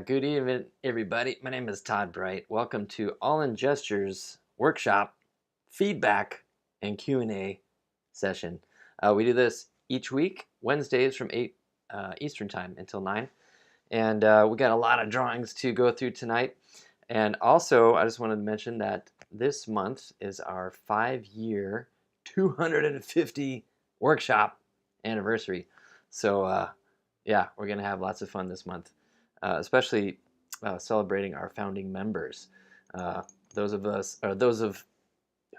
Good evening, everybody. My name is Todd Bright. Welcome to All in Gestures workshop, feedback, and Q&A session. We do this each week, Wednesdays from 8 Eastern Time until 9. And we got a lot of drawings to go through tonight. And also, I just wanted to mention that this month is our 5-year, 250 workshop anniversary. So, yeah, we're going to have lots of fun this month. Especially celebrating our founding members, those of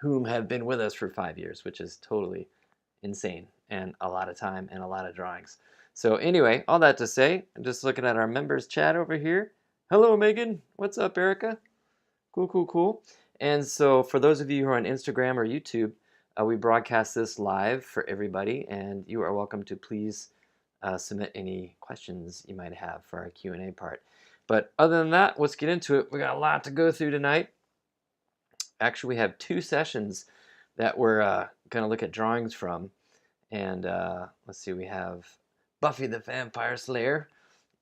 whom have been with us for 5 years, which is totally insane and a lot of time and a lot of drawings. So anyway, all that to say, I'm just looking at our members chat over here. Hello, Megan. What's up, Erica? Cool. And so for those of you who are on Instagram or YouTube, we broadcast this live for everybody, and you are welcome to please submit any questions you might have for our Q&A part. But other than that, let's get into it. We got a lot to go through tonight. Actually, we have 2 sessions that we're going to look at drawings from. And let's see, we have Buffy the Vampire Slayer,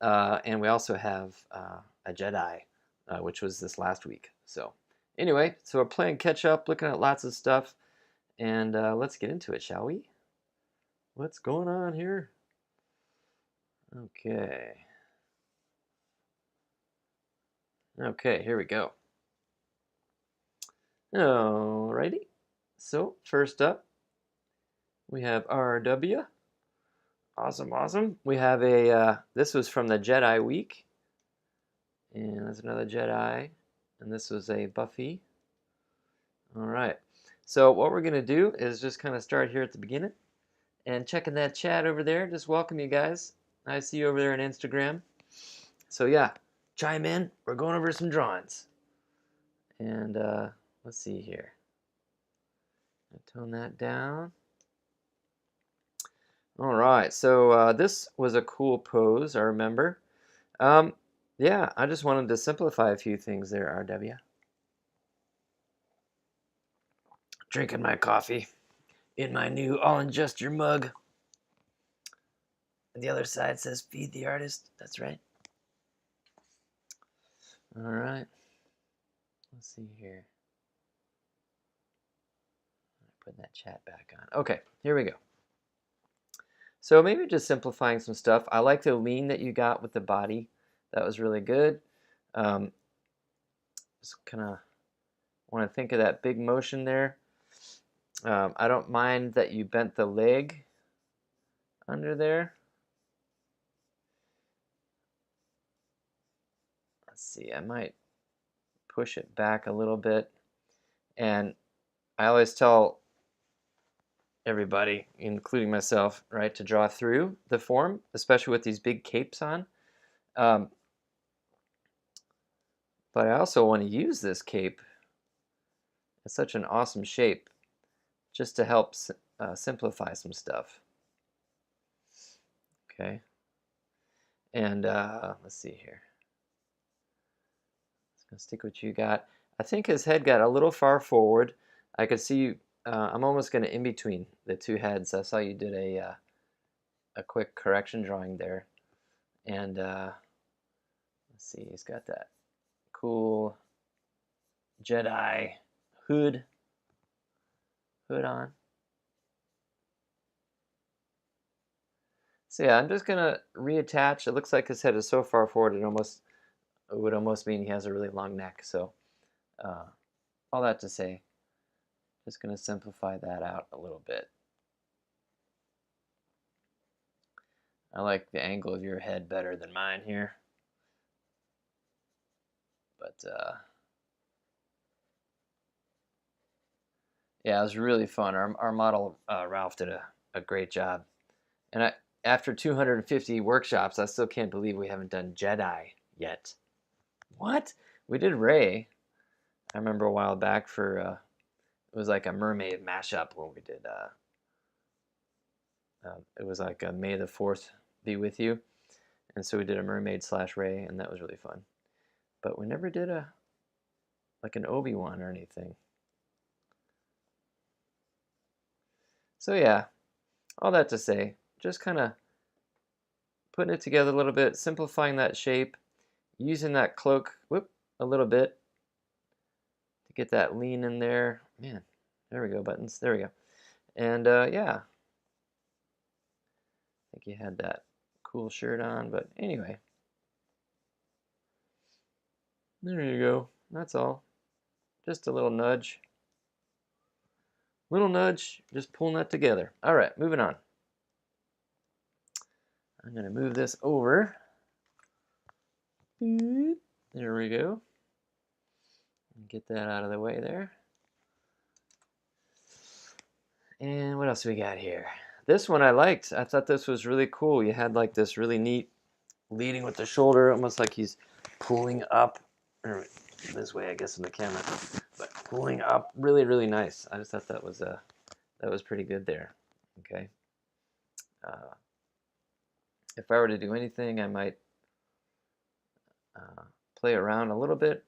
and we also have a Jedi, which was this last week. So anyway, so we're playing catch up, looking at lots of stuff, and let's get into it, shall we? What's going on here? Okay, here we go. Alrighty. So first up, we have RW. Awesome. We have a, this was from the Jedi week. And there's another Jedi. And this was a Buffy. Alright. So what we're going to do is just kind of start here at the beginning. And checking that chat over there. Just welcome you guys. I see you over there on Instagram. So yeah, chime in. We're going over some drawings. And let's see here. I'll tone that down. All right, so this was a cool pose, I remember. Yeah, I just wanted to simplify a few things there, RW. Drinking my coffee in my new All in Gesture mug. And the other side says, feed the artist. That's right. All right. Let's see here. Putting that chat back on. Okay, here we go. So maybe just simplifying some stuff. I like the lean that you got with the body. That was really good. Just kind of want to think of that big motion there. I don't mind that you bent the leg under there. Let's see, I might push it back a little bit. And I always tell everybody, including myself, right, to draw through the form, especially with these big capes on. But I also want to use this cape. It's such an awesome shape just to help simplify some stuff. Okay. And let's see here. Just going to stick with what you got. I think his head got a little far forward. I could see I'm almost going to in between the 2 heads. I saw you did a quick correction drawing there. And let's see, he's got that cool Jedi hood on. So yeah, I'm just going to reattach. It looks like his head is so far forward it would almost mean he has a really long neck. So all that to say, just going to simplify that out a little bit. I like the angle of your head better than mine here. But yeah, it was really fun. Our model, Ralph, did a great job. And after 250 workshops, I still can't believe we haven't done Jedi yet. What? We did Rey. I remember a while back for, it was like a mermaid mashup when we did, it was like a May the 4th be with you. And so we did a mermaid / Rey, and that was really fun. But we never did like an Obi-Wan or anything. So yeah, all that to say, just kind of putting it together a little bit, simplifying that shape, using that cloak, a little bit to get that lean in there. Man, there we go, buttons. There we go. And yeah, I think you had that cool shirt on, but anyway. There you go. That's all. Just a little nudge. Little nudge, just pulling that together. All right, moving on. I'm going to move this over. There we go. Get that out of the way there. And what else we got here? This one I liked. I thought this was really cool. You had like this really neat leading with the shoulder, almost like he's pulling up. Or this way, I guess, in the camera. But pulling up, really, really nice. I just thought that was pretty good there. Okay. If I were to do anything, I might play around a little bit.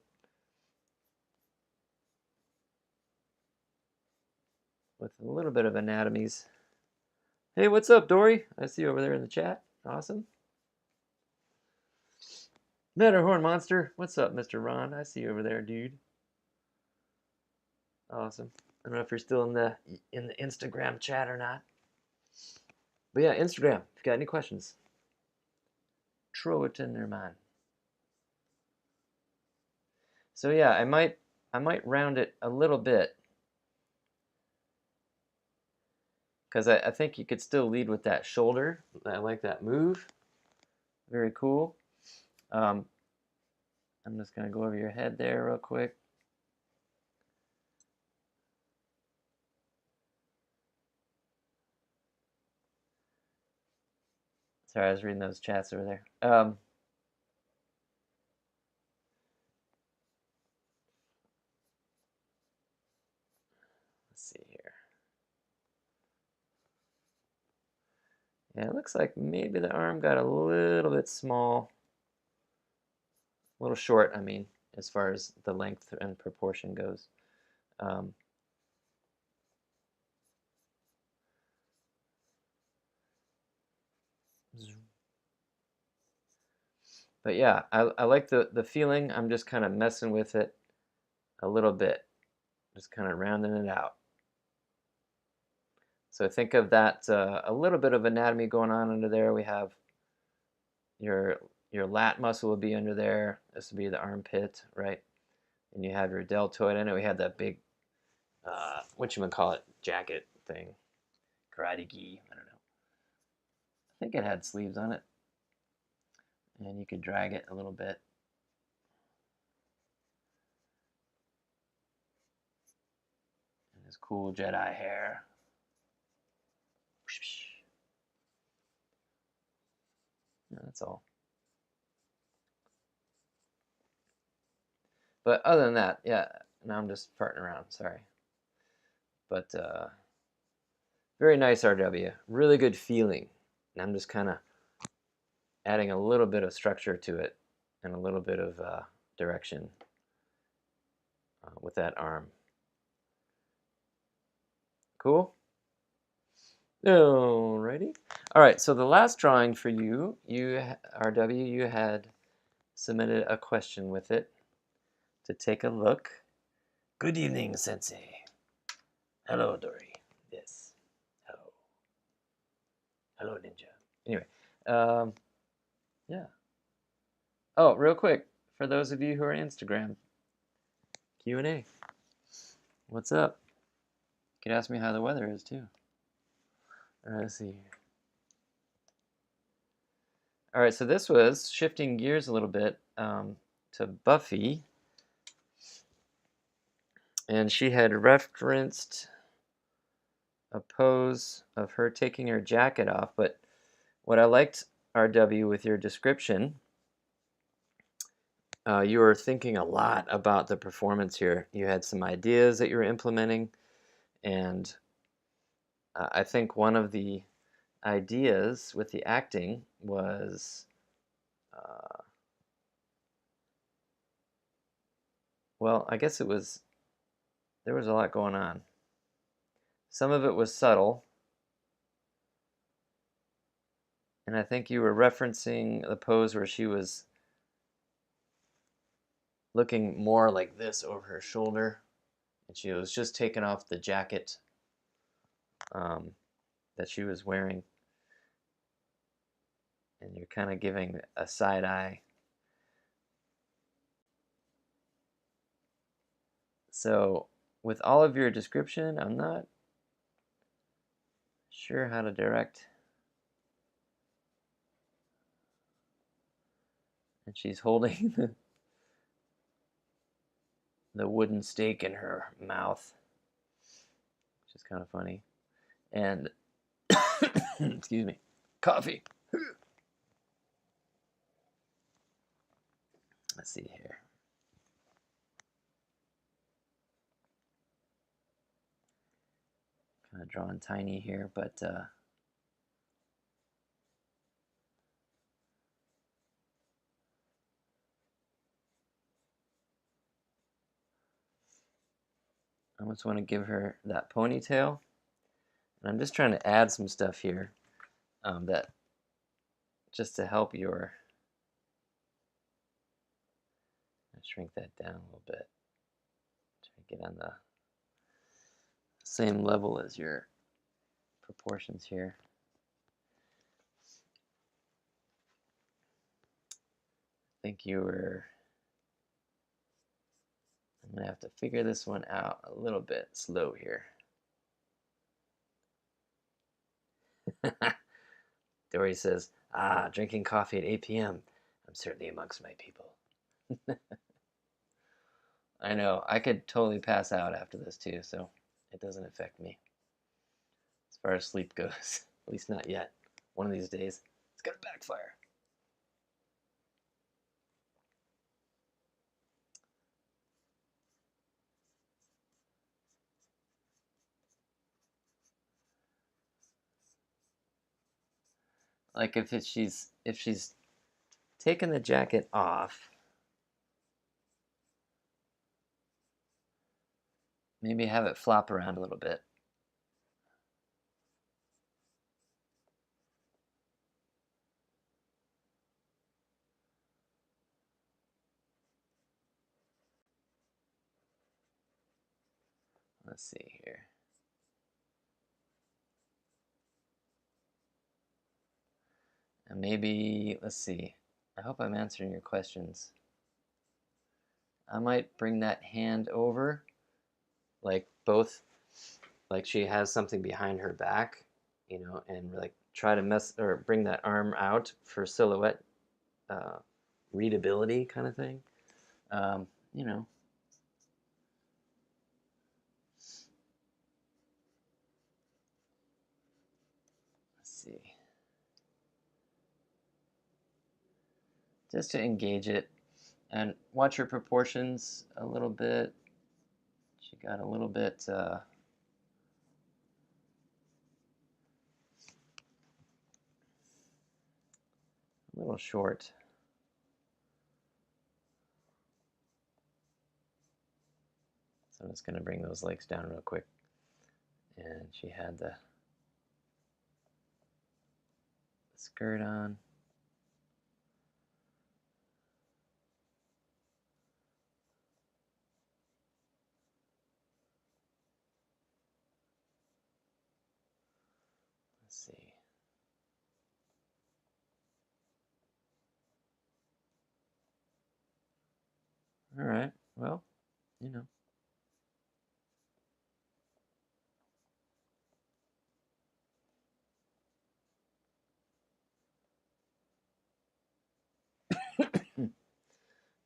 With a little bit of anatomies. Hey, what's up, Dory? I see you over there in the chat. Awesome. Matterhorn Monster. What's up, Mr. Ron? I see you over there, dude. Awesome. I don't know if you're still in the Instagram chat or not. But yeah, Instagram. If you got any questions, throw it in there, man. So yeah, I might round it a little bit. Because I think you could still lead with that shoulder. I like that move. Very cool. I'm just going to go over your head there real quick. Sorry, I was reading those chats over there. Let's see here. Yeah, it looks like maybe the arm got a little bit small. A little short, I mean, as far as the length and proportion goes. But yeah, I like the feeling. I'm just kind of messing with it a little bit. Just kind of rounding it out. So think of that, a little bit of anatomy going on under there. We have your lat muscle will be under there. This would be the armpit, right? And you have your deltoid. I know we had that big, whatchamacallit, jacket thing. Karate gi, I don't know. I think it had sleeves on it. And you could drag it a little bit. And his cool Jedi hair. Yeah, that's all. But other than that, yeah, now I'm just farting around, sorry. But very nice RW, really good feeling. And I'm just kind of adding a little bit of structure to it and a little bit of direction with that arm. Cool? Alrighty. All right, so the last drawing for you, RW, you had submitted a question with it to take a look. Good evening, Sensei. Hello, Dory. Yes. Hello. Hello, Ninja. Anyway, yeah. Oh, real quick, for those of you who are Instagram, Q&A. What's up? You could ask me how the weather is, too. Let's see. All right, so this was shifting gears a little bit to Buffy. And she had referenced a pose of her taking her jacket off. But what I liked, RW, with your description, you were thinking a lot about the performance here. You had some ideas that you were implementing. And I think one of the ideas with the acting was, well, I guess there was a lot going on. Some of it was subtle. And I think you were referencing the pose where she was looking more like this over her shoulder, and she was just taking off the jacket that she was wearing, and you're kind of giving a side eye. So with all of your description, I'm not sure how to direct. And she's holding the wooden stake in her mouth, which is kind of funny. And excuse me, coffee. Let's see here. Kind of drawing tiny here, but I just want to give her that ponytail. And I'm just trying to add some stuff here that just to help your, I'll shrink that down a little bit. Try to get on the same level as your proportions here. I think you were, I'm going to have to figure this one out a little bit slow here. Dory says, drinking coffee at 8 p.m. I'm certainly amongst my people. I know, I could totally pass out after this too, so it doesn't affect me as far as sleep goes. At least not yet. One of these days, it's gonna backfire. Like if she's taken the jacket off, maybe have it flop around a little bit. Let's see here. And maybe, let's see. I hope I'm answering your questions. I might bring that hand over, like both, like she has something behind her back, and like try to mess or bring that arm out for silhouette readability kind of thing. Um, you know, let's see. Just to engage it and watch her proportions a little bit. She got a little bit a little short. So I'm just going to bring those legs down real quick. And she had the skirt on. Let's see. All right. Well, you know.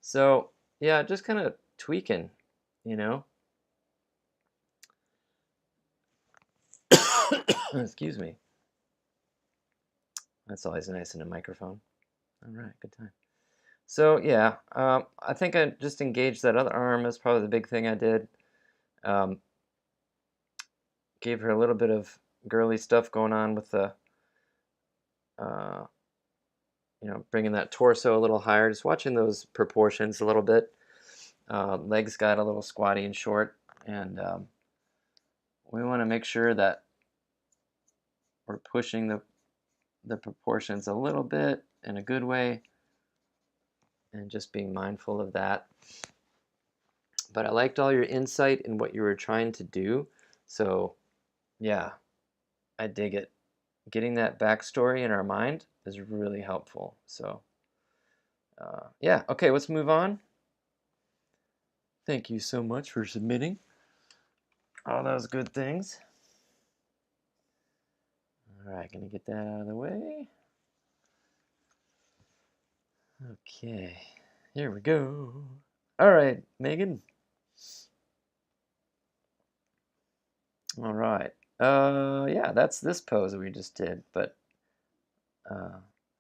So, yeah, just kind of tweaking, you know. Excuse me. That's always nice in a microphone. All right, good time. So, yeah, I think I just engaged that other arm. That's probably the big thing I did. Gave her a little bit of girly stuff going on with the, uh, bringing that torso a little higher. Just watching those proportions a little bit. Legs got a little squatty and short, and we want to make sure that we're pushing the proportions a little bit in a good way, and just being mindful of that. but I liked all your insight in what you were trying to do. So, yeah, I dig it. Getting that backstory in our mind is really helpful. So, yeah, okay, let's move on. Thank you so much for submitting all those good things. All right, gonna get that out of the way. Okay, here we go. All right, Megan. All right. Yeah, that's this pose that we just did, but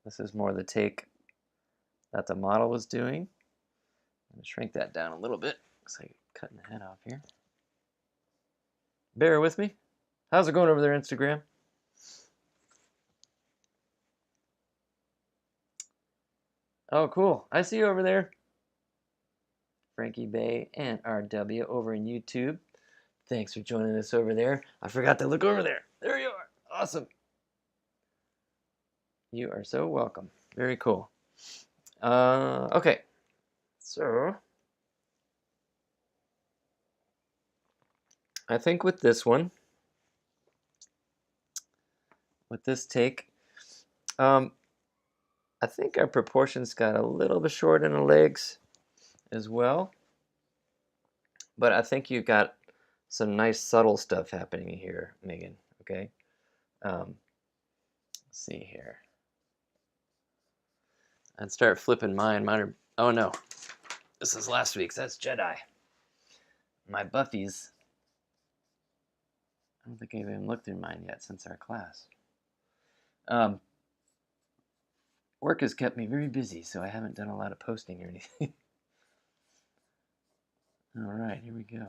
this is more the take that the model was doing. I'm gonna shrink that down a little bit. Looks like cutting the head off here. Bear with me. How's it going over there, Instagram? Oh, cool. I see you over there. Frankie Bay and RW over in YouTube. Thanks for joining us over there. I forgot to look over there. There you are. Awesome. You are so welcome. Very cool. Okay. So, I think with this one, with this take, I think our proportions got a little bit short in the legs as well. But I think you got some nice subtle stuff happening here, Megan. Okay. Let's see here. I'd start flipping mine. Mine are. Oh no, this is last week's. That's Jedi. My Buffy's. I don't think I've even looked through mine yet since our class. Work has kept me very busy, so I haven't done a lot of posting or anything. All right, here we go.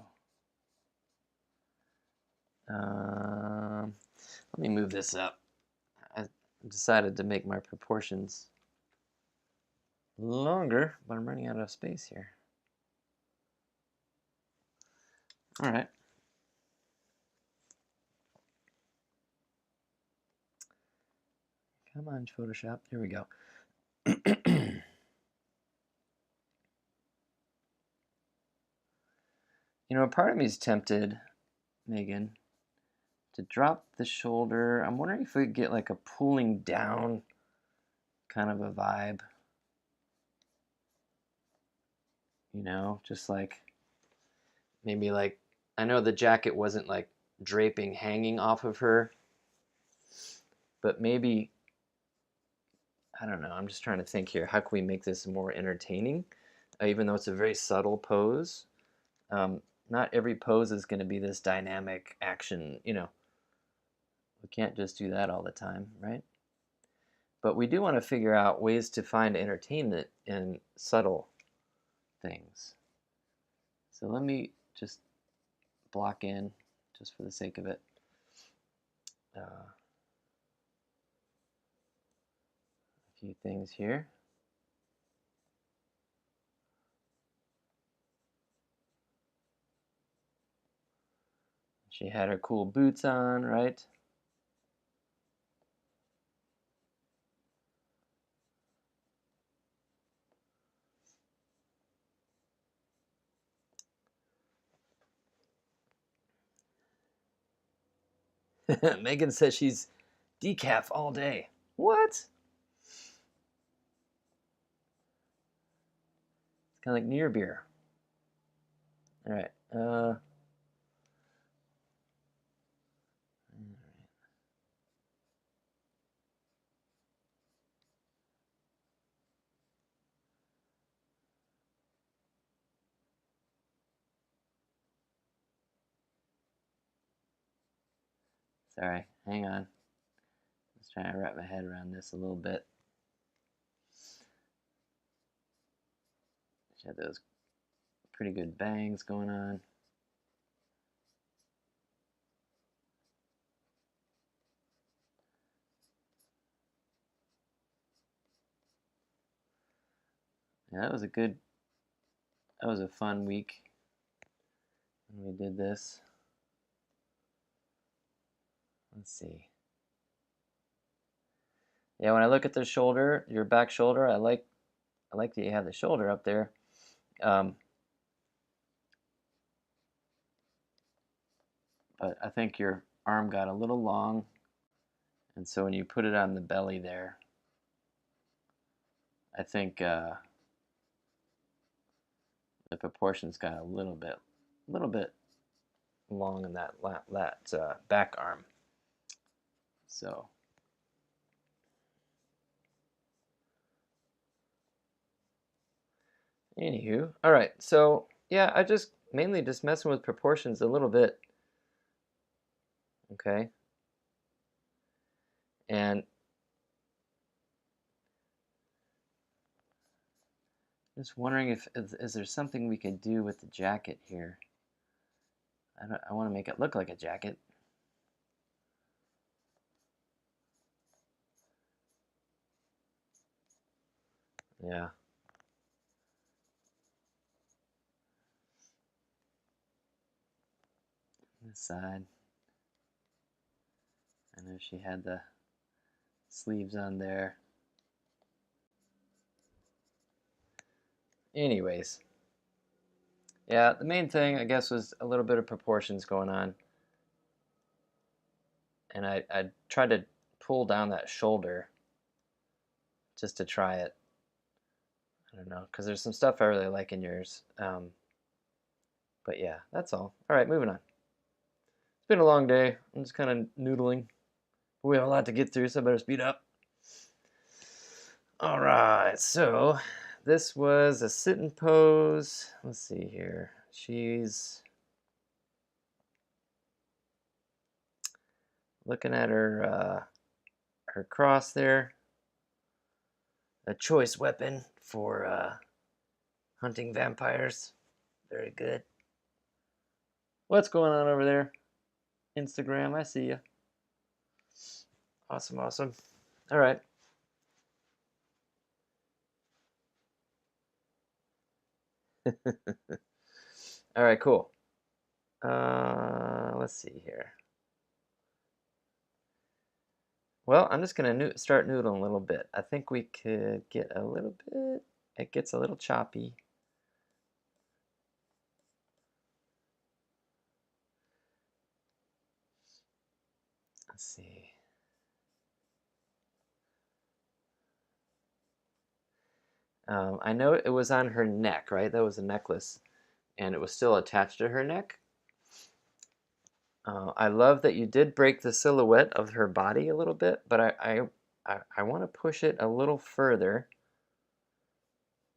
Let me move this up. I decided to make my proportions longer, but I'm running out of space here. All right. Come on, Photoshop. Here we go. You know, part of me is tempted, Megan, to drop the shoulder. I'm wondering if we could get like a pulling down kind of a vibe. You know, just like maybe like, I know the jacket wasn't like draping, hanging off of her, but maybe, I don't know, I'm just trying to think here. How can we make this more entertaining? Even though it's a very subtle pose. Not every pose is going to be this dynamic action, you know. We can't just do that all the time, right? But we do want to figure out ways to find entertainment in subtle things. So let me just block in, just for the sake of it, a few things here. She had her cool boots on, right? Megan says she's decaf all day. What? It's kind of like near beer. All right. Sorry, hang on. Just trying to wrap my head around this a little bit. She had those pretty good bangs going on. Yeah, that was a fun week when we did this. Let's see. Yeah, when I look at the shoulder, your back shoulder, I like that you have the shoulder up there. but I think your arm got a little long, and so when you put it on the belly there, I think the proportions got a little bit long in that back arm. So anywho, all right. So yeah, I just mainly just messing with proportions a little bit. Okay. And just wondering if is there something we could do with the jacket here. I want to make it look like a jacket. Yeah. This side. I know she had the sleeves on there. Anyways. Yeah, the main thing, I guess, was a little bit of proportions going on. And I tried to pull down that shoulder just to try it. I don't know, because there's some stuff I really like in yours. But yeah, that's all. All right, moving on. It's been a long day. I'm just kind of noodling. We have a lot to get through, so I better speed up. All right, so this was a sitting pose. Let's see here. She's looking at her cross there. A choice weapon for hunting vampires. Very good. What's going on over there? Instagram, I see you. Awesome, awesome. All right. All right, cool. Let's see here. Well, I'm just gonna start noodling a little bit. I think we could get a little bit. It gets a little choppy. Let's see. I know it was on her neck, right? That was a necklace, and it was still attached to her neck. I love that you did break the silhouette of her body a little bit, but I want to push it a little further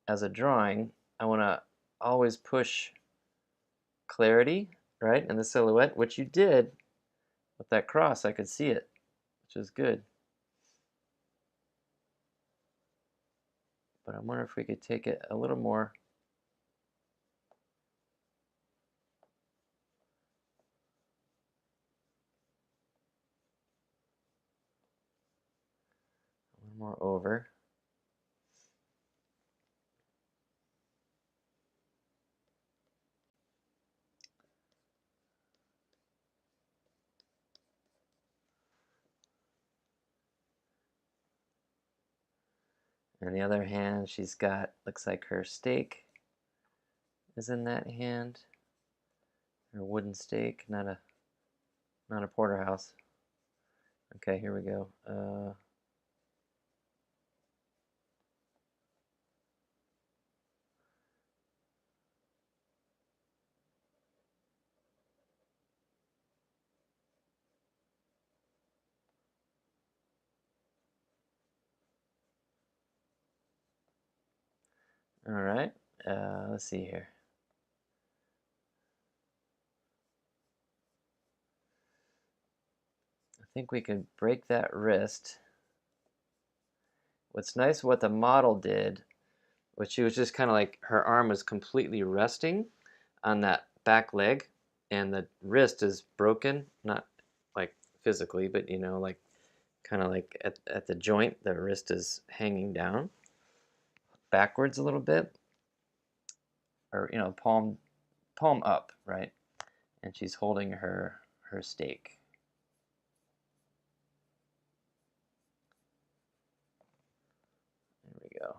as a drawing. I want to always push clarity, right, in the silhouette, which you did with that cross. I could see it, which is good. But I wonder if we could take it a little more. A little more over. On the other hand, she's got, looks like her stake is in that hand. Her wooden stake, not a porterhouse. Okay, here we go. All right, let's see here. I think we could break that wrist. What's nice what the model did, which she was just kind of like her arm was completely resting on that back leg, and the wrist is broken, not like physically, but you know, like kind of like at the joint, the wrist is hanging down backwards a little bit, or you know, palm up, right? And she's holding her stake. There we go.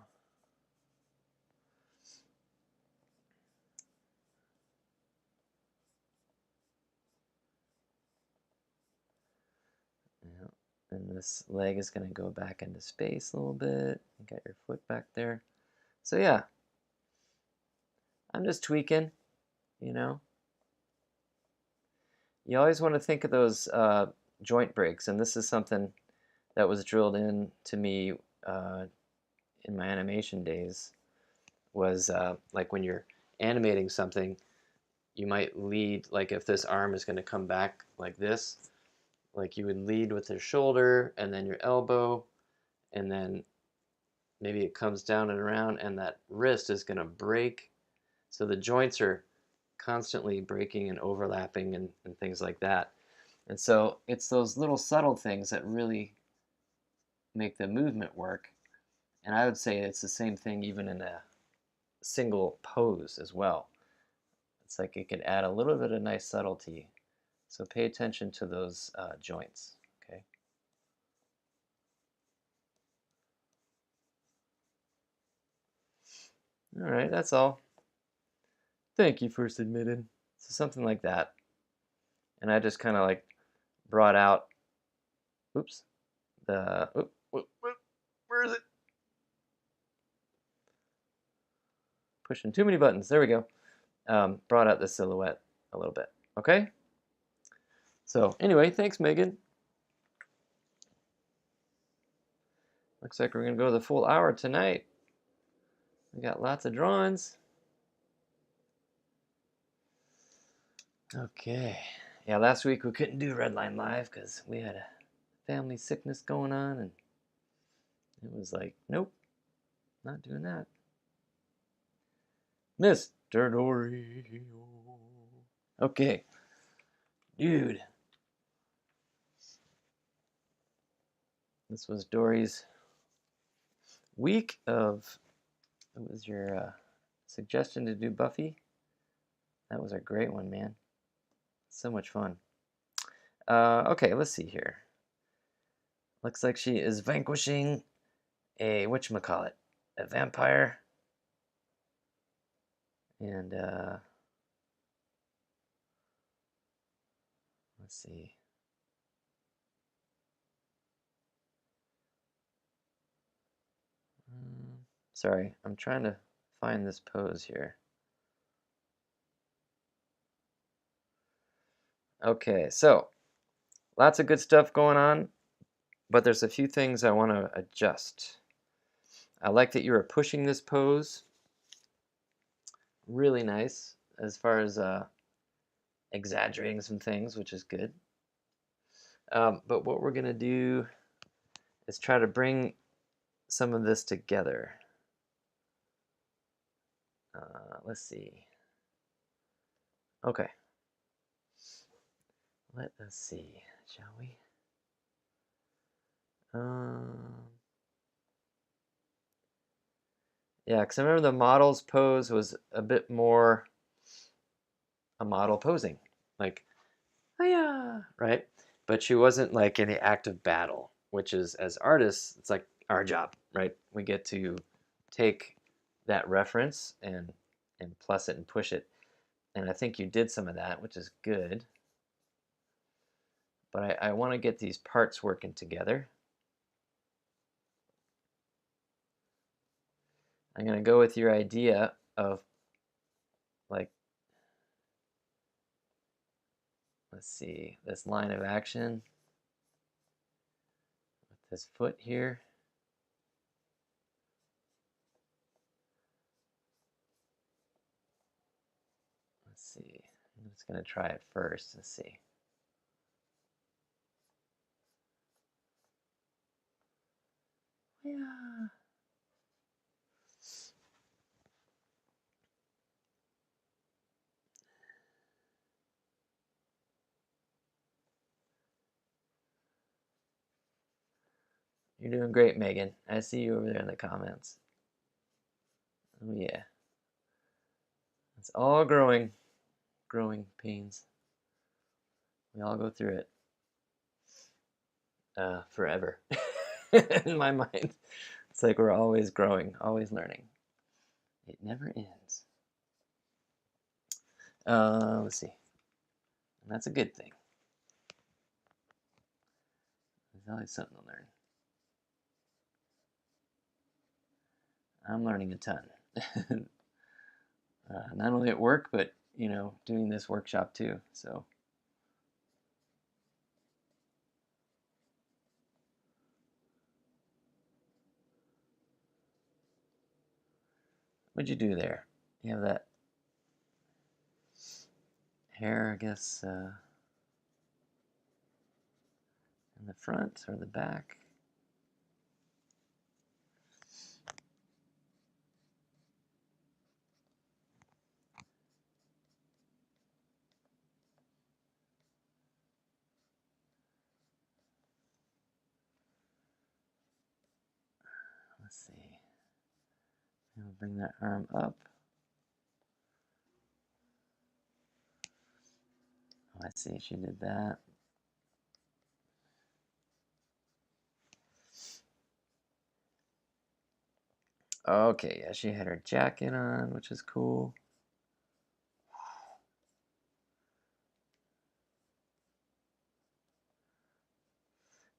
this leg is going to go back into space a little bit. You got your foot back there. So yeah, I'm just tweaking, you know. You always want to think of those joint breaks, and this is something that was drilled in to me in my animation days. Was like when you're animating something, you might lead, like if this arm is going to come back like this, like you would lead with your shoulder and then your elbow, and then maybe it comes down and around, and that wrist is going to break. So the joints are constantly breaking and overlapping and things like that. And so it's those little subtle things that really make the movement work. And I would say it's the same thing even in a single pose as well. It's like it can add a little bit of nice subtlety. So pay attention to those joints, okay? All right, that's all. Thank you for submitting. So something like that. And I just kind of like brought out, oops, where is it? Pushing too many buttons. There we go. Brought out the silhouette a little bit. Okay? So anyway, thanks, Megan. Looks like we're going to go the full hour tonight. We got lots of drawings. Okay. Yeah, last week we couldn't do Redline Live because we had a family sickness going on, and it was like, nope, not doing that. Mr. Dory. Okay. Dude. This was Dory's week of, it was your suggestion to do Buffy. That was a great one, man. So much fun. Okay, let's see here. Looks like she is vanquishing a, whatchamacallit, a vampire. And, let's see. Sorry, I'm trying to find this pose here. Okay, so lots of good stuff going on, but there's a few things I want to adjust. I like that you are pushing this pose. Really nice as far as exaggerating some things, which is good. But what we're going to do is try to bring some of this together. Let's see. Okay. Let us see, shall we? Yeah, because I remember the model's pose was a bit more a model posing, like, hiya, right? But she wasn't like in the act of battle, which is, as artists, it's like our job, right? We get to take that reference and plus it and push it. And I think you did some of that, which is good. But I want to get these parts working together. I'm going to go with your idea of, like, let's see, this line of action with this foot here. Let's see, I'm just going to try it first. Let's see. Yeah. You're doing great, Megan. I see you over there in the comments. Oh yeah. It's all growing pains. We all go through it. Forever. In my mind. It's like we're always growing, always learning. It never ends. Let's see. And that's a good thing. always something to learn. I'm learning a ton. Not only at work, but, doing this workshop too, so. What'd you do there? You have that hair, I guess, in the front or the back? Let's see. I'll bring that arm up. Oh, I see. She did that. Okay, yeah, she had her jacket on, which is cool.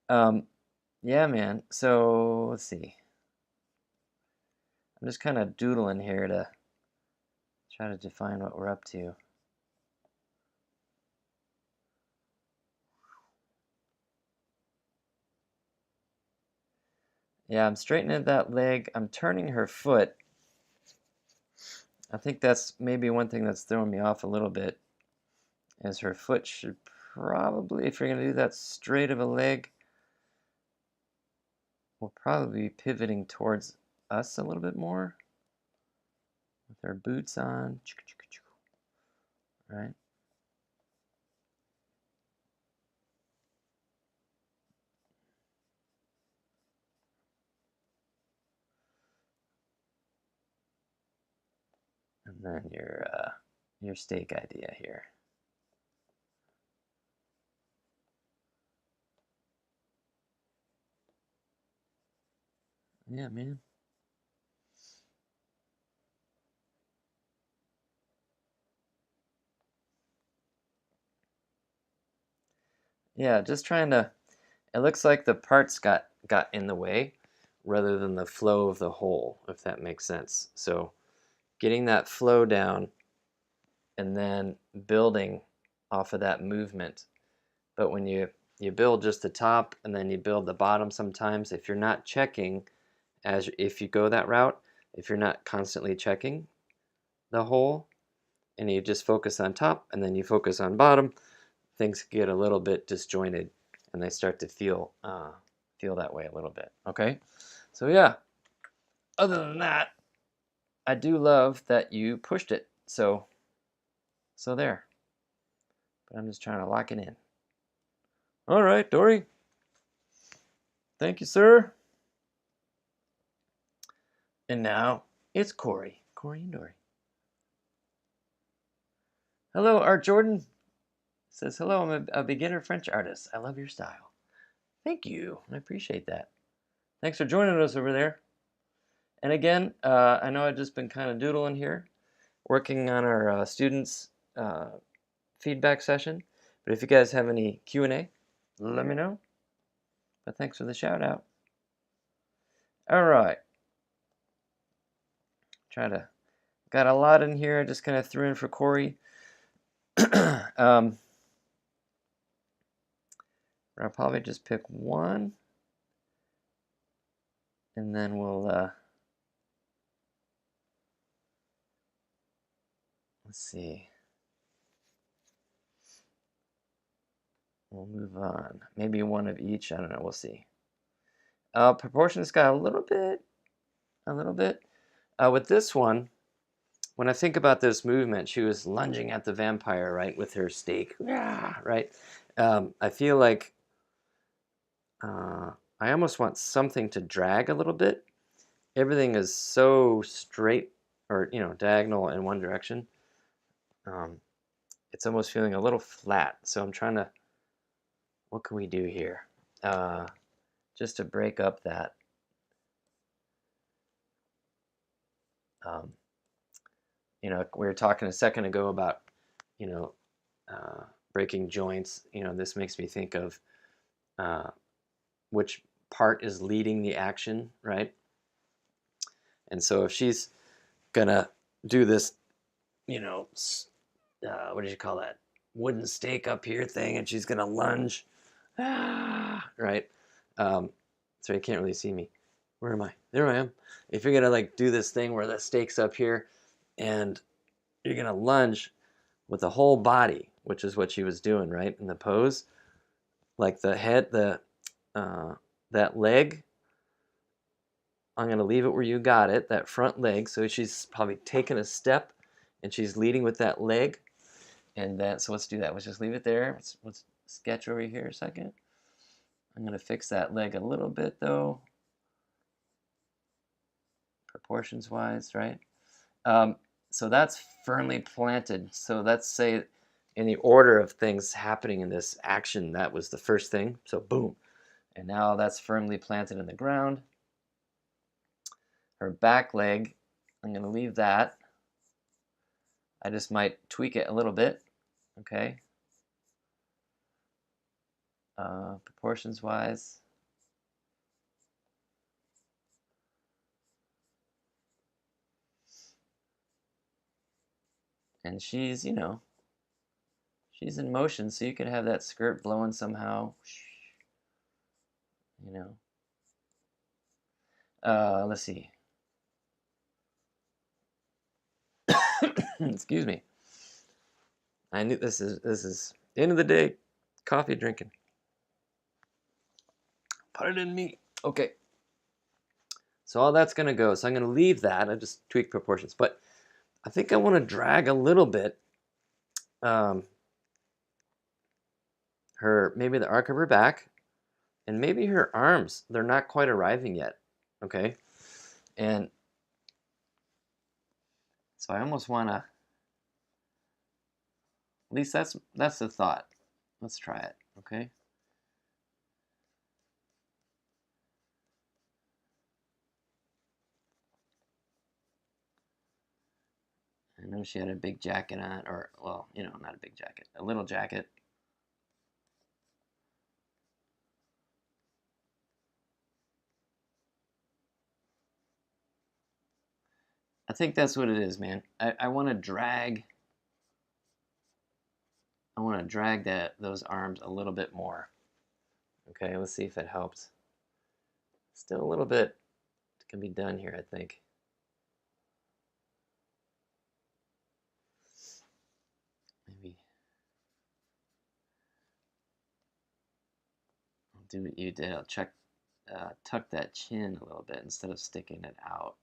Yeah, man. So let's see. I'm just kind of doodling here to try to define what we're up to. Yeah, I'm straightening that leg. I'm turning her foot. I think that's maybe one thing that's throwing me off a little bit, is her foot should probably, if you're going to do that straight of a leg, will probably be pivoting towards us a little bit more with our boots on. Right? And then your steak idea here. Yeah, man. Yeah, just trying to. It looks like the parts got in the way rather than the flow of the whole, if that makes sense. So getting that flow down and then building off of that movement. But when you build just the top and then you build the bottom sometimes, if you're not checking, as if you go that route, if you're not constantly checking the whole and you just focus on top and then you focus on bottom, things get a little bit disjointed and they start to feel that way a little bit. Okay, so yeah, other than that, I do love that you pushed it. So there. But I'm just trying to lock it in. All right, Dory. Thank you, sir. And now it's Corey and Dory. Hello, Art Jordan. Says, hello, I'm a beginner French artist. I love your style. Thank you. I appreciate that. Thanks for joining us over there. And again, I know I've just been kind of doodling here, working on our students' feedback session. But if you guys have any Q&A, let me know. But thanks for the shout out. All right. Got a lot in here. I just kind of threw in for Corey. I'll probably just pick one. And then we'll, let's see. We'll move on. Maybe one of each. I don't know. We'll see. Proportion this guy a little bit. With this one, when I think about this movement, she was lunging at the vampire, right, with her stake. Yeah, right. I feel like I almost want something to drag a little bit. Everything is so straight or, diagonal in one direction. It's almost feeling a little flat. So I'm trying to, what can we do here? Just to break up that. We were talking a second ago about, breaking joints. This makes me think of which part is leading the action, right? And so if she's gonna do this, what do you call that? Wooden stake up here thing, and she's gonna lunge, right? So you can't really see me. Where am I? There I am. If you're gonna like do this thing where the stake's up here, and you're gonna lunge with the whole body, which is what she was doing, right? In the pose, like the head, that leg. I'm gonna leave it where you got it, that front leg. So she's probably taking a step, and she's leading with that leg. And then, so let's do that. Let's just leave it there. Let's sketch over here a second. I'm gonna fix that leg a little bit though, proportions wise, right? So that's firmly planted. So let's say in the order of things happening in this action, that was the first thing. So boom. And now that's firmly planted in the ground. Her back leg, I'm gonna leave that. I just might tweak it a little bit, okay? Proportions wise. And she's, she's in motion, so you could have that skirt blowing somehow. Let's see. Excuse me. I knew this is end of the day, coffee drinking. Pardon me. Okay. So all that's gonna go. So I'm gonna leave that. I just tweak proportions, but I think I want to drag a little bit. Maybe the arc of her back, and maybe her arms. They're not quite arriving yet. Okay, and so I almost want to. At least that's the thought. Let's try it. Okay. I know she had a big jacket on, or, well, not a big jacket, a little jacket. I think that's what it is, man. I want to drag. I want to drag those arms a little bit more. Okay, let's see if it helps. Still a little bit can be done here, I think. Maybe I'll do what you did. I'll tuck that chin a little bit instead of sticking it out.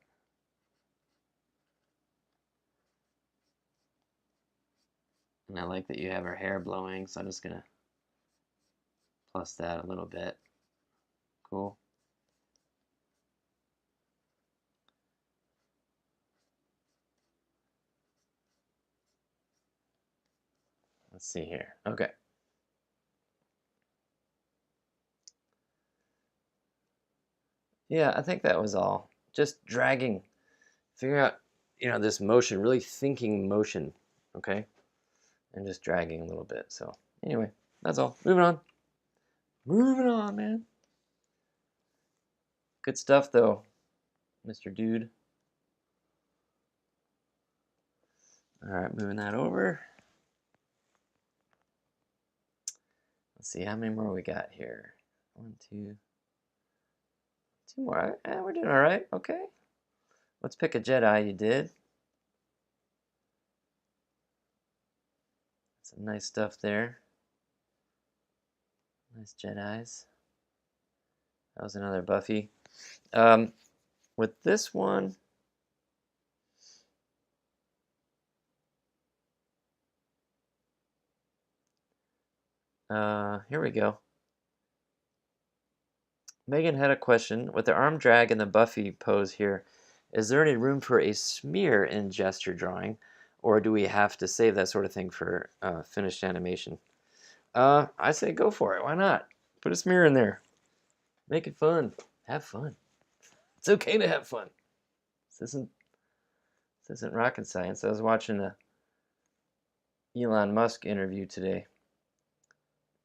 And I like that you have her hair blowing, so I'm just gonna plus that a little bit. Cool. Let's see here. Okay. Yeah, I think that was all. Just dragging, figure out, this motion, really thinking motion, okay? And just dragging a little bit. So anyway, that's all. Moving on. Moving on, man. Good stuff, though, Mr. Dude. All right, moving that over. Let's see, how many more we got here? 1, 2, 2 more. We're doing all right. Okay. Let's pick a Jedi. You did. Some nice stuff there. Nice Jedis. That was another Buffy. With this one, here we go. Megan had a question. With the arm drag and the Buffy pose here, is there any room for a smear in gesture drawing, or do we have to save that sort of thing for finished animation? I say go for it. Why not? Put a smear in there. Make it fun. Have fun. It's okay to have fun. This isn't rocket science. I was watching a Elon Musk interview today,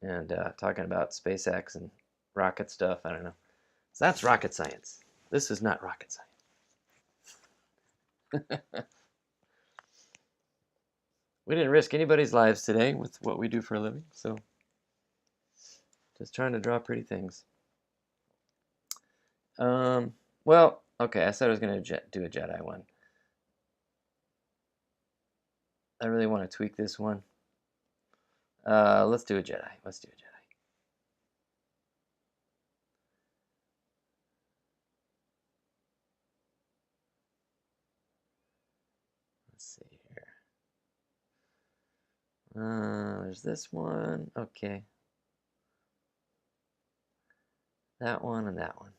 and talking about SpaceX and rocket stuff. I don't know. So that's rocket science. This is not rocket science. We didn't risk anybody's lives today with what we do for a living, so just trying to draw pretty things. Well, okay, I said I was going to do a Jedi one. I really want to tweak this one. Let's do a Jedi. Let's do a Jedi. Let's see here. There's this one. Okay. That one and that one.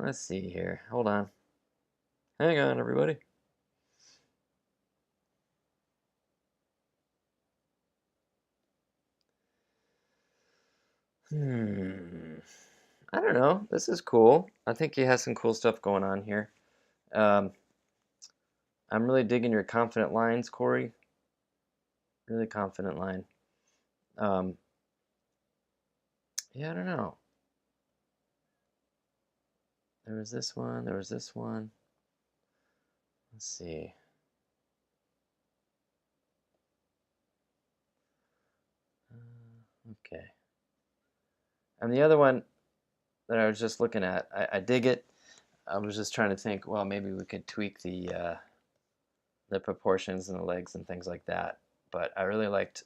Let's see here. Hold on. Hang on, everybody. I don't know. This is cool. I think he has some cool stuff going on here. I'm really digging your confident lines, Corey. Really confident line. Yeah, I don't know. There was this one. There was this one. Let's see. Okay. And the other one that I was just looking at, I dig it. I was just trying to think, well, maybe we could tweak the proportions and the legs and things like that. But I really liked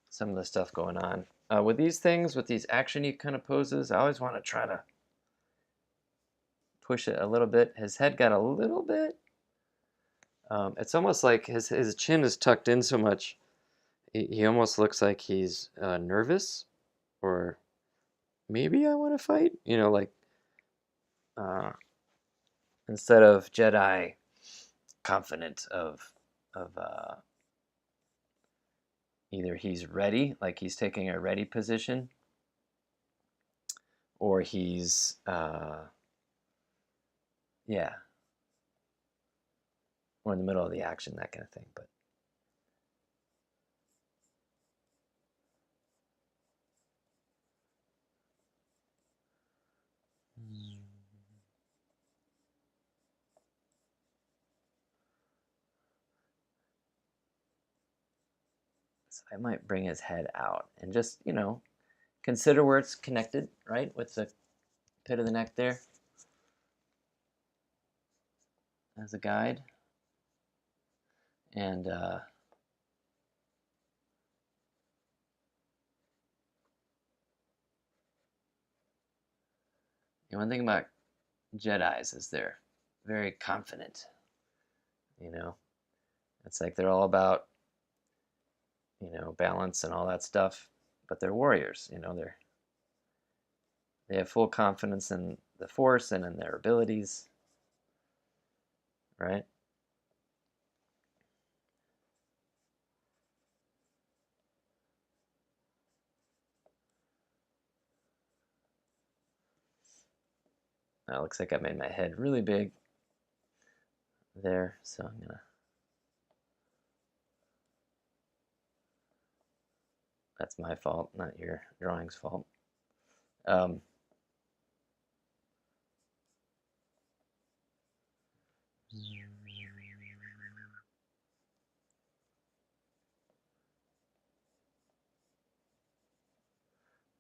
some of the stuff going on. With these things, with these action-y kind of poses, I always want to try to push it a little bit. His head got a little bit. It's almost like his chin is tucked in so much. He almost looks like he's nervous, or maybe I want to fight. You know, like instead of Jedi confident of either he's ready, like he's taking a ready position, or he's yeah, or in the middle of the action, that kind of thing. But so I might bring his head out and just, you know, consider where it's connected, right, with the pit of the neck there as a guide. And one thing about Jedis is they're very confident, you know. It's like they're all about, you know, balance and all that stuff, but they're warriors, you know. They have full confidence in the Force and in their abilities, right? Now it looks like I made my head really big there, so I'm gonna. That's my fault, not your drawing's fault.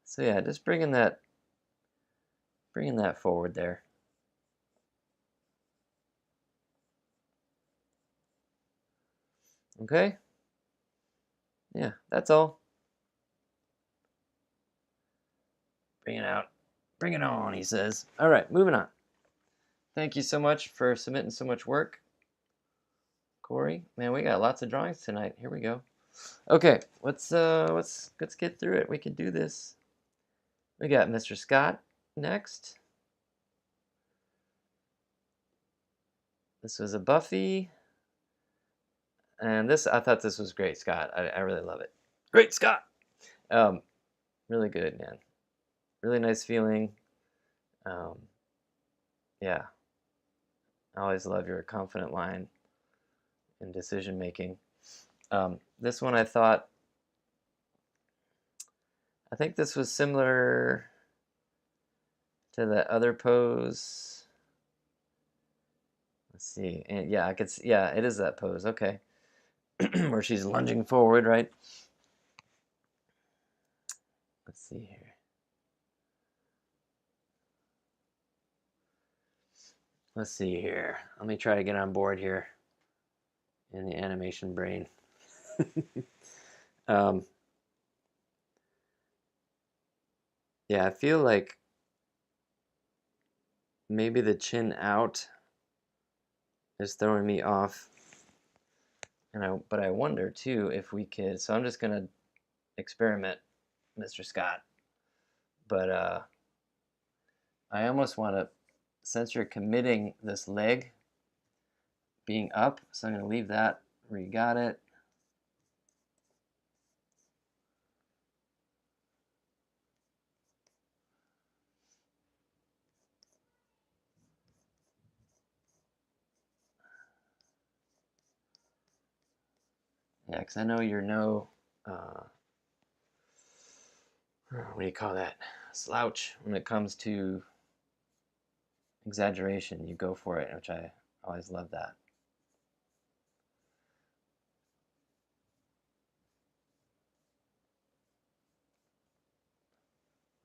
So yeah, just bringing that forward there. Okay? Yeah, that's all. Bring it out. Bring it on, he says. All right, moving on. Thank you so much for submitting so much work, Corey. Man, we got lots of drawings tonight. Here we go. Okay, let's get through it. We can do this. We got Mr. Scott next. This was a Buffy. And this, I thought this was great, Scott. I really love it. Great, Scott. Really good, man. Really nice feeling. Yeah, I always love your confident line in decision making. This one I think this was similar to the other pose. Let's see. And yeah, I could see, yeah, it is that pose. Okay. Where she's lunging forward, right? Let's see here. Let's see here. Let me try to get on board here in the animation brain. Yeah, I feel like maybe the chin out is throwing me off. But I wonder too if we could, so I'm just gonna experiment, Mr. Scott. But I almost want to, since you're committing this leg being up, so I'm gonna leave that where you got it. Yeah, because I know you're no, what do you call that? Slouch when it comes to exaggeration. You go for it, which I always love that.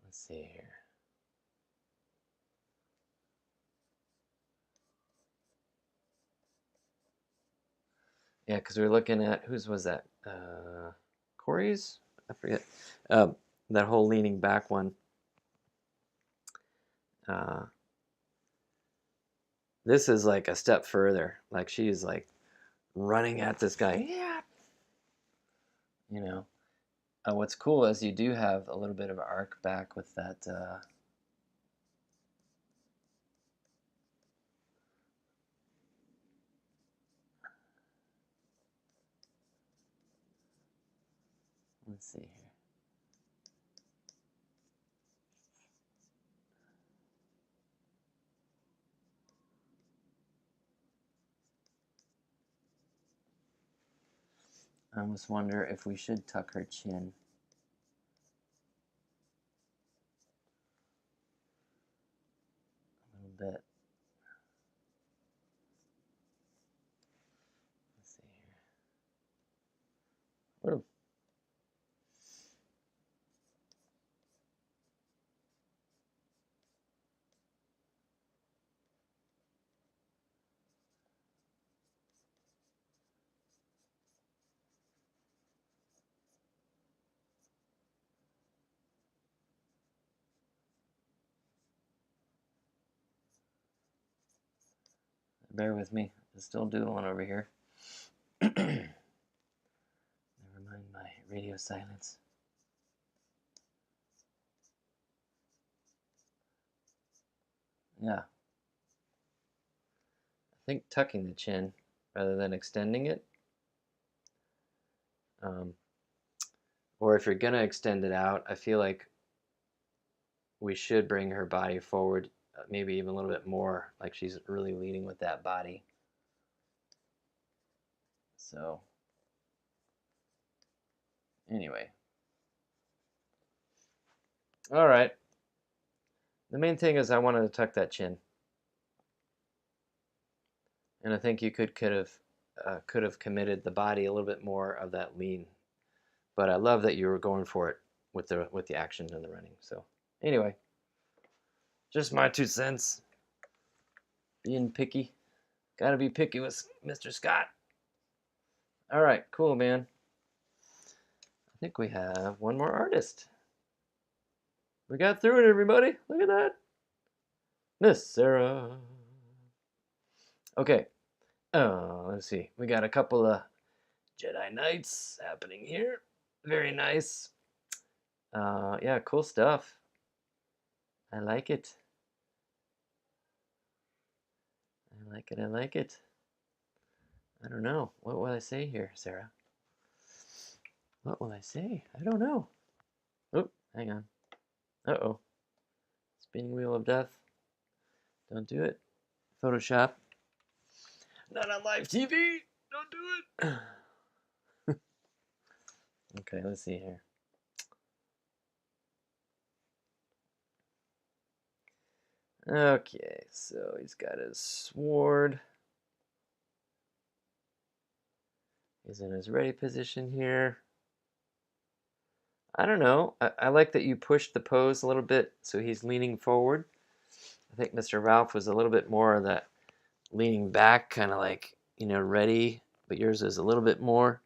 Let's see here. Yeah, because we were looking at, whose was that? Corey's? I forget. That whole leaning back one. This is like a step further. Like she's like running at this guy. Yeah. You know. What's cool is you do have a little bit of arc back with that. Let's see here. I almost wonder if we should tuck her chin. A little bit. Let's see here. Whoa. Bear with me. I'm still doodling over here. Never mind my radio silence. Yeah. I think tucking the chin rather than extending it. Or if you're going to extend it out, I feel like we should bring her body forward, maybe even a little bit more, like she's really leading with that body. So, anyway. All right. The main thing is I wanted to tuck that chin. And I think you could have committed the body a little bit more of that lean. But I love that you were going for it with the action and the running. So, anyway. Just my 2 cents. Being picky. Gotta be picky with Mr. Scott. All right, cool, man. I think we have one more artist. We got through it, everybody. Look at that. Miss Sarah. Okay. Let's see. We got a couple of Jedi Knights happening here. Very nice. Yeah, cool stuff. I like it. I like it. I like it. I don't know. What will I say here, Sarah? What will I say? I don't know. Oh, hang on. Uh-oh. Spinning wheel of death. Don't do it. Photoshop. Not on live TV. Don't do it. Okay, let's see here. Okay, so he's got his sword. He's in his ready position here. I don't know. I like that you pushed the pose a little bit so he's leaning forward. I think Mr. Ralph was a little bit more of that leaning back, kind of like, ready, but yours is a little bit more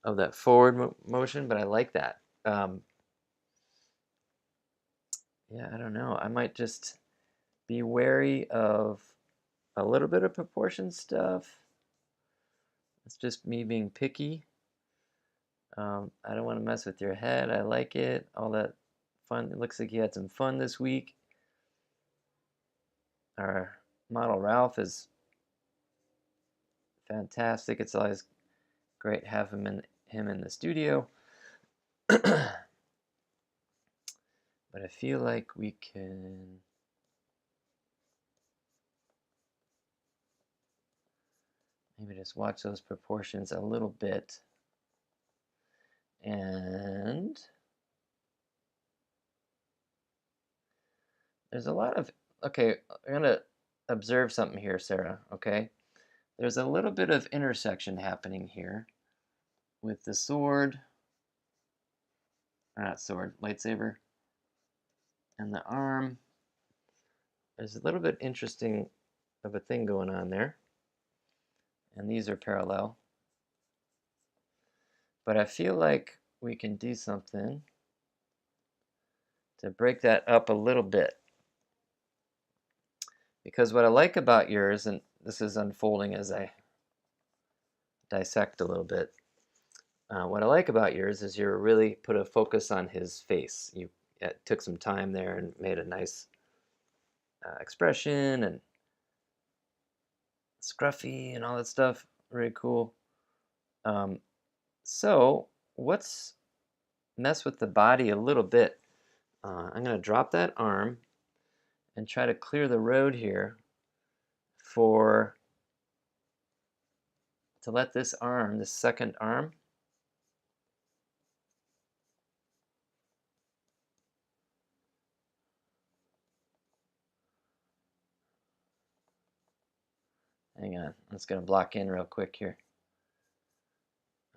of that forward motion, but I like that. Yeah, I don't know. I might just be wary of a little bit of proportion stuff. It's just me being picky. I don't want to mess with your head. I like it. All that fun. It looks like you had some fun this week. Our model Ralph is fantastic. It's always great to have him in the studio. But I feel like we can maybe just watch those proportions a little bit. And there's a lot of, okay, I'm going to observe something here, Sarah, okay? There's a little bit of intersection happening here with the sword, or not sword, lightsaber, and the arm. There's a little bit interesting of a thing going on there. And these are parallel. But I feel like we can do something to break that up a little bit. Because what I like about yours, and this is unfolding as I dissect a little bit, what I like about yours is you really put a focus on his face. You took some time there and made a nice expression and scruffy and all that stuff. Very cool. So let's mess with the body a little bit. I'm going to drop that arm and try to clear the road here to let this arm, this second arm, hang on, I'm just going to block in real quick here.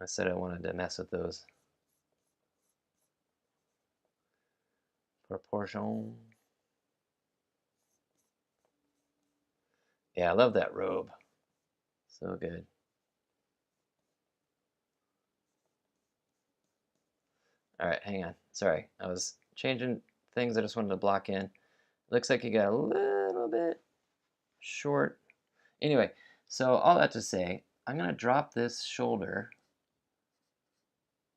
I said I wanted to mess with those. Proportion. Yeah, I love that robe. So good. All right, hang on. Sorry, I was changing things. I just wanted to block in. Looks like you got a little bit short. Anyway, so all that to say, I'm going to drop this shoulder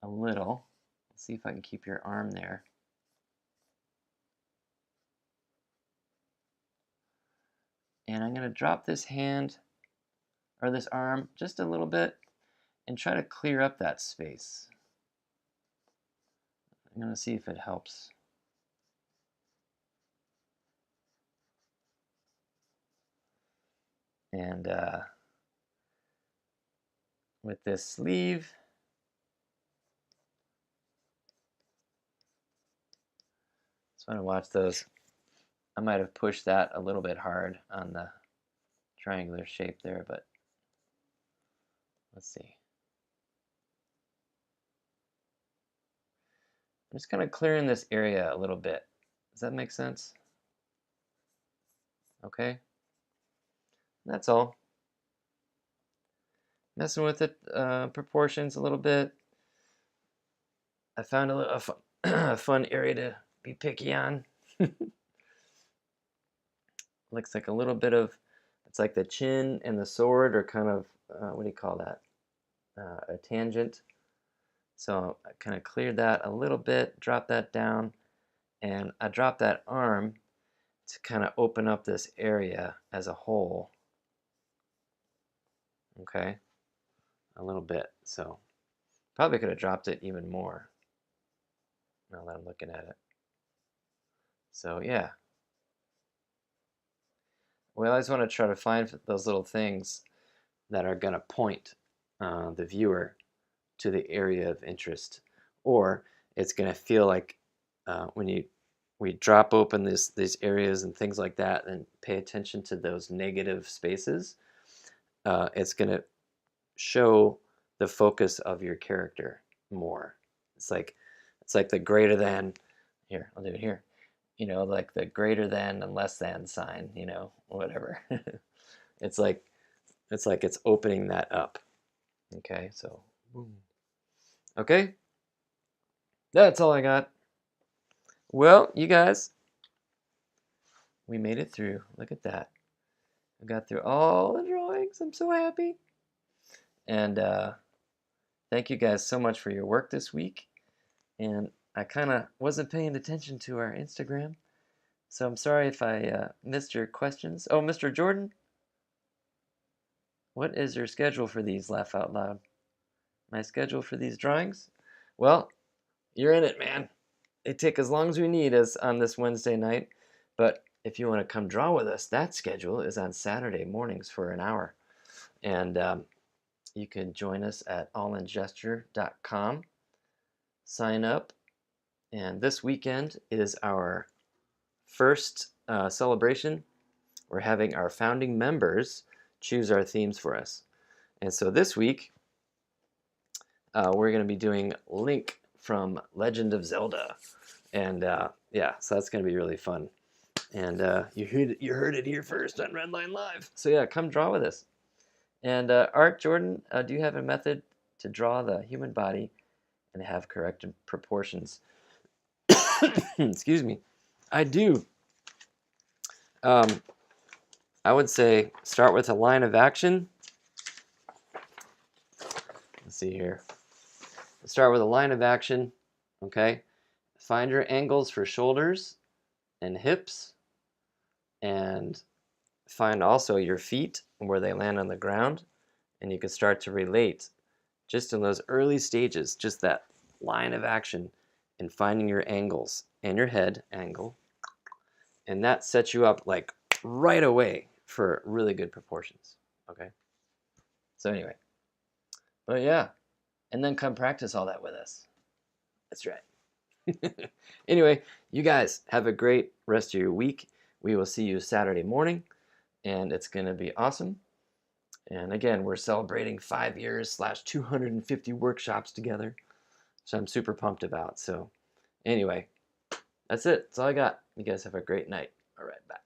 a little. Let's see if I can keep your arm there. And I'm going to drop this hand or this arm just a little bit and try to clear up that space. I'm going to see if it helps. And with this sleeve, just want to watch those. I might have pushed that a little bit hard on the triangular shape there, but let's see. I'm just kind of clearing this area a little bit. Does that make sense? Okay. That's all. Messing with it, proportions a little bit. I found a fun area to be picky on. Looks like a little bit of, it's like the chin and the sword are kind of, what do you call that? A tangent. So I kind of cleared that a little bit, dropped that down, and I dropped that arm to kind of open up this area as a whole. Okay, a little bit. So probably could have dropped it even more now that I'm looking at it. So yeah, we always want to try to find those little things that are going to point the viewer to the area of interest, or it's going to feel like when we drop open these areas and things like that and pay attention to those negative spaces, it's going to show the focus of your character more. It's like the greater than, here, I'll do it here. Like the greater than and less than sign, whatever. it's like it's opening that up. Okay, so boom. Okay, that's all I got. Well, you guys, we made it through. Look at that. I got through all the drawings. I'm so happy. And thank you guys so much for your work this week. And I kind of wasn't paying attention to our Instagram, so I'm sorry if I missed your questions. Oh, Mr. Jordan, what is your schedule for these? Laugh out loud. My schedule for these drawings? Well, you're in it, man. They take as long as we need as on this Wednesday night, but if you want to come draw with us, that schedule is on Saturday mornings for an hour. And you can join us at allingesture.com. Sign up. And this weekend is our first celebration. We're having our founding members choose our themes for us. And so this week, we're going to be doing Link from Legend of Zelda. And yeah, so that's going to be really fun. And you heard it here first on Redline Live. So yeah, come draw with us. And Art, Jordan, do you have a method to draw the human body and have correct proportions? Excuse me. I do. I would say start with a line of action. Let's see here. Start with a line of action, okay? Find your angles for shoulders and hips, and find also your feet and where they land on the ground, and you can start to relate just in those early stages, just that line of action and finding your angles and your head angle, and that sets you up like right away for really good proportions, okay? So anyway, but yeah, and then come practice all that with us. That's right. Anyway, you guys have a great rest of your week. We will see you Saturday morning, and it's going to be awesome. And again, we're celebrating 5 years / 250 workshops together, so I'm super pumped about. So anyway, that's it. That's all I got. You guys have a great night. All right, bye.